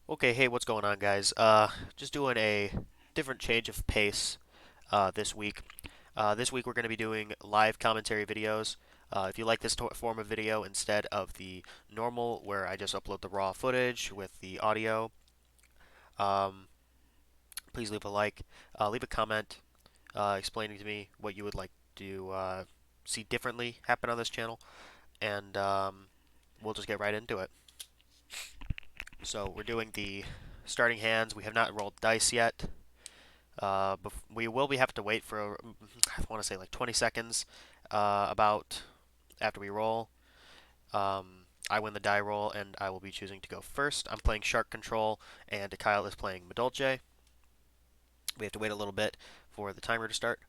Okay, hey, what's going on, guys? Just doing a different change of pace this week. This week we're going to be doing live commentary videos. If you like this form of video instead of the normal, where I just upload the raw footage with the audio, um, please leave a like, leave a comment explaining to me what you would like to see differently happen on this channel, and we'll just get right into it. So we're doing the starting hands. We have not rolled dice yet. We will be have to wait for I want to say like 20 seconds about after we roll. I win the die roll and I will be choosing to go first. I'm playing Shark Control and Kyle is playing Madolche. We have to wait a little bit for the timer to start.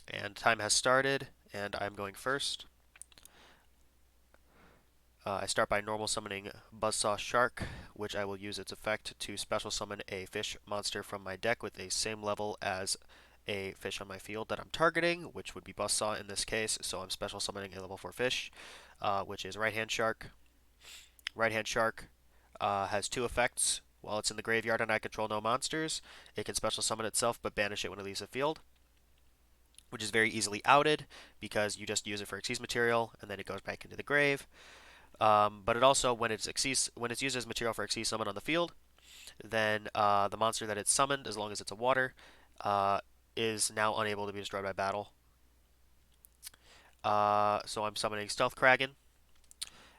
And time has started and I'm going first. I start by normal summoning Buzzsaw Shark, which I will use its effect to special summon a fish monster from my deck with a same level as a fish on my field that I'm targeting, which would be Buzzsaw in this case, so I'm special summoning a level 4 fish, which is Right Hand Shark. Right Hand Shark has two effects. While it's in the graveyard and I control no monsters, it can special summon itself but banish it when it leaves the field, which is very easily outed because you just use it for Xyz material and then it goes back into the grave. But it also, when it's used as material for Xyz summon on the field, then the monster that it's summoned, as long as it's a water, uh, is now unable to be destroyed by battle. So I'm summoning Stealth Kraken,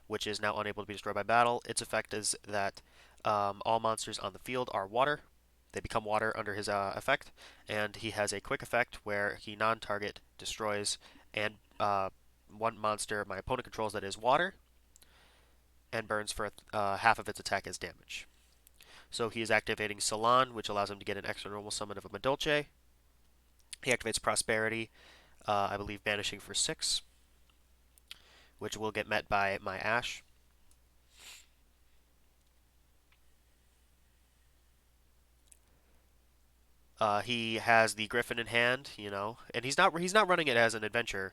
which is now unable to be destroyed by battle. Its effect is that all monsters on the field are water. They become water under his effect, and he has a quick effect where he non-target destroys and one monster my opponent controls that is water, and burns for half of its attack as damage. So he is activating Salon, which allows him to get an extra normal summon of a Madolche. He activates Prosperity, I believe banishing for 6, which will get met by my Ash. He has the Griffin in hand, and he's not running it as an adventure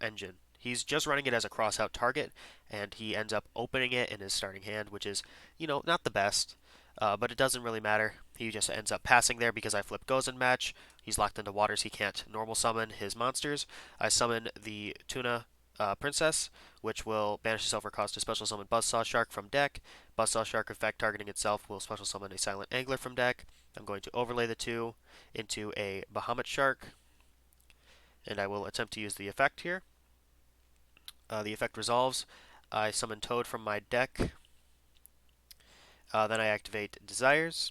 engine. He's just running it as a cross-out target, and he ends up opening it in his starting hand, which is, not the best, but it doesn't really matter. He just ends up passing there because I flip Gozen match. He's locked into waters. He can't normal summon his monsters. I summon the Tuna Princess, which will banish itself or cost a special summon Buzzsaw Shark from deck. Buzzsaw Shark effect targeting itself will special summon a Silent Angler from deck. I'm going to overlay the two into a Bahamut Shark, and I will attempt to use the effect here. The effect resolves. I summon Toad from my deck. Then I activate Desires.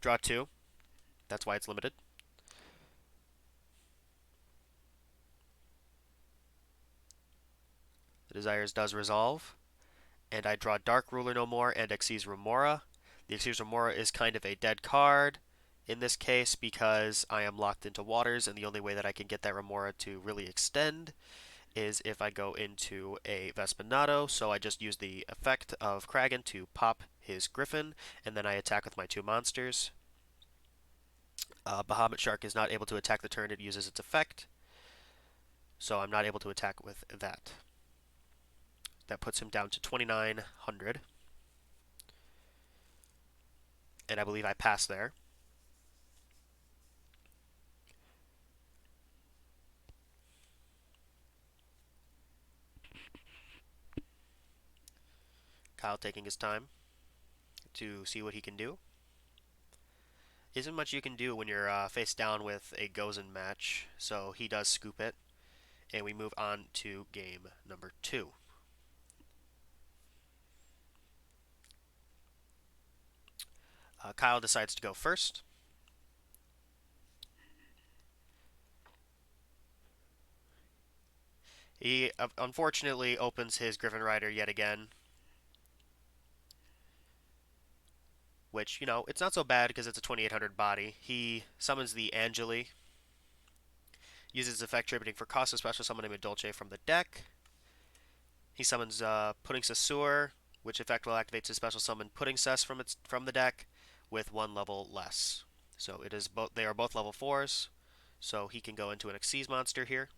Draw two. That's why it's limited. The Desires does resolve. And I draw Dark Ruler no more and Xyz Remora. The Xyz Remora is kind of a dead card in this case because I am locked into waters, and the only way that I can get that Remora to really extend is if I go into a Vespinato. So I just use the effect of Kragan to pop his Griffin, and then I attack with my two monsters. Bahamut Shark is not able to attack the turn it uses its effect, so I'm not able to attack with that. That puts him down to 2,900, and I believe I pass there. Kyle taking his time to see what he can do. Isn't much you can do when you're face down with a Gozen match, so he does scoop it, and we move on to game number 2. Kyle decides to go first. He unfortunately opens his Griffin Rider yet again, which, it's not so bad because it's a 2,800 body. He summons the Angeli, uses effect tributing for cost of special summoning Madolche from the deck. He summons Pudding Sasur, which effect will activate his special summon Pudding Cess from the deck with one level less. So it is both they are both level 4s, so he can go into an Xyz monster here,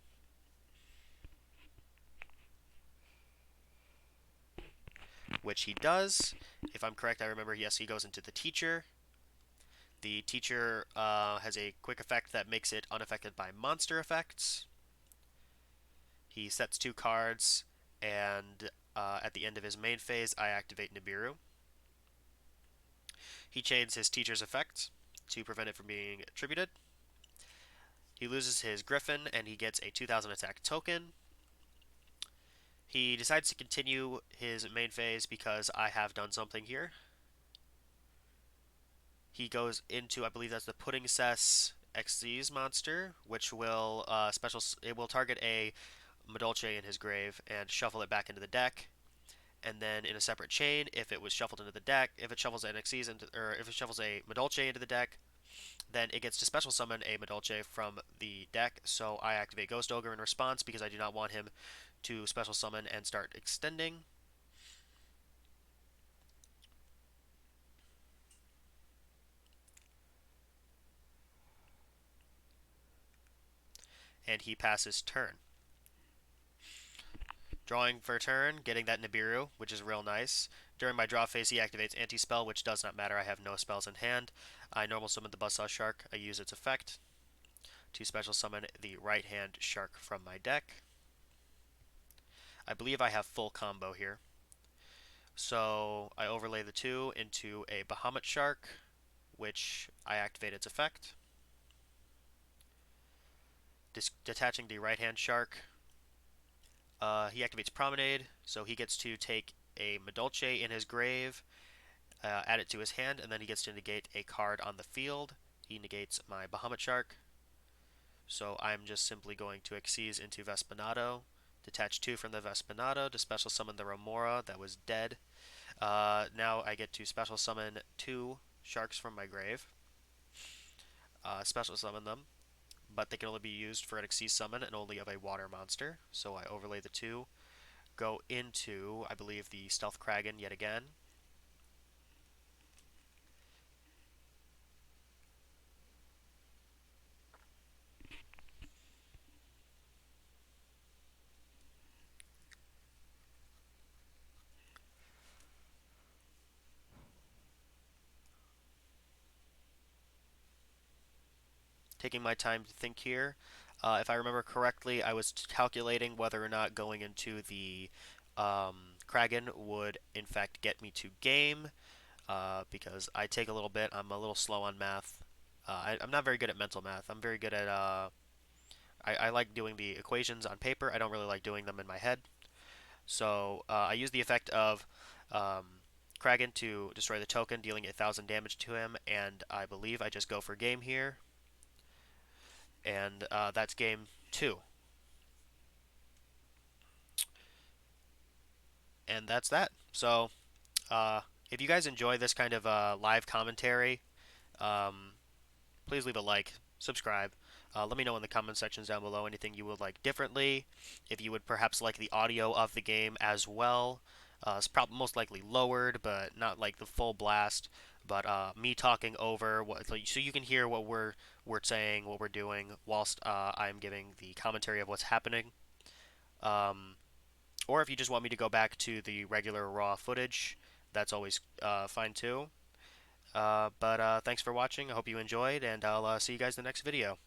which he does. If I'm correct, I remember, yes, he goes into the Teacher. The Teacher has a quick effect that makes it unaffected by monster effects. He sets 2 cards, and at the end of his main phase, I activate Nibiru. He chains his Teacher's effect to prevent it from being attributed. He loses his Griffin, and he gets a 2000 attack token. He decides to continue his main phase because I have done something here. He goes into, I believe that's the Pudding Cess Xyz monster, which will it will target a Madolche in his grave and shuffle it back into the deck. And then in a separate chain, if it was shuffled into the deck, if it shuffles an Xyz into, or if it shuffles a Madolche into the deck, then it gets to special summon a Madolche from the deck. So I activate Ghost Ogre in response because I do not want him to special summon and start extending. And he passes turn. Drawing for a turn, getting that Nibiru, which is real nice. During my draw phase, he activates Anti-Spell, which does not matter. I have no spells in hand. I normal summon the Buzzsaw Shark. I use its effect to special summon the right-hand shark from my deck. I believe I have full combo here. So I overlay the 2 into a Bahamut Shark, which I activate its effect. Detaching the right-hand shark, he activates Promenade, so he gets to take a Madolche in his grave, add it to his hand, and then he gets to negate a card on the field. He negates my Bahamut Shark, so I'm just simply going to Xyz into Vespanado, detach 2 from the Vespanado to special summon the Remora that was dead. Now I get to special summon 2 sharks from my grave, special summon them, but they can only be used for an Xyz summon and only of a water monster, so I overlay the 2, go into, I believe, the Stealth Kraken yet again. Taking my time to think here. If I remember correctly, I was calculating whether or not going into the Kraken would in fact get me to game, because I take a little bit. I'm a little slow on math. I'm not very good at mental math. I'm very good at I like doing the equations on paper. I don't really like doing them in my head. So I use the effect of Kraken to destroy the token, dealing 1,000 damage to him, and I believe I just go for game here, and that's game 2. And that's that. So uh, if you guys enjoy this kind of live commentary, um, please leave a like, subscribe. Let me know in the comment sections down below anything you would like differently. If you would perhaps like the audio of the game as well. It's probably most likely lowered, but not like the full blast. But me talking over what, so you can hear what we're saying, what we're doing, whilst I'm giving the commentary of what's happening. Um, or if you just want me to go back to the regular raw footage, that's always fine too. But thanks for watching. I hope you enjoyed, and I'll see you guys in the next video.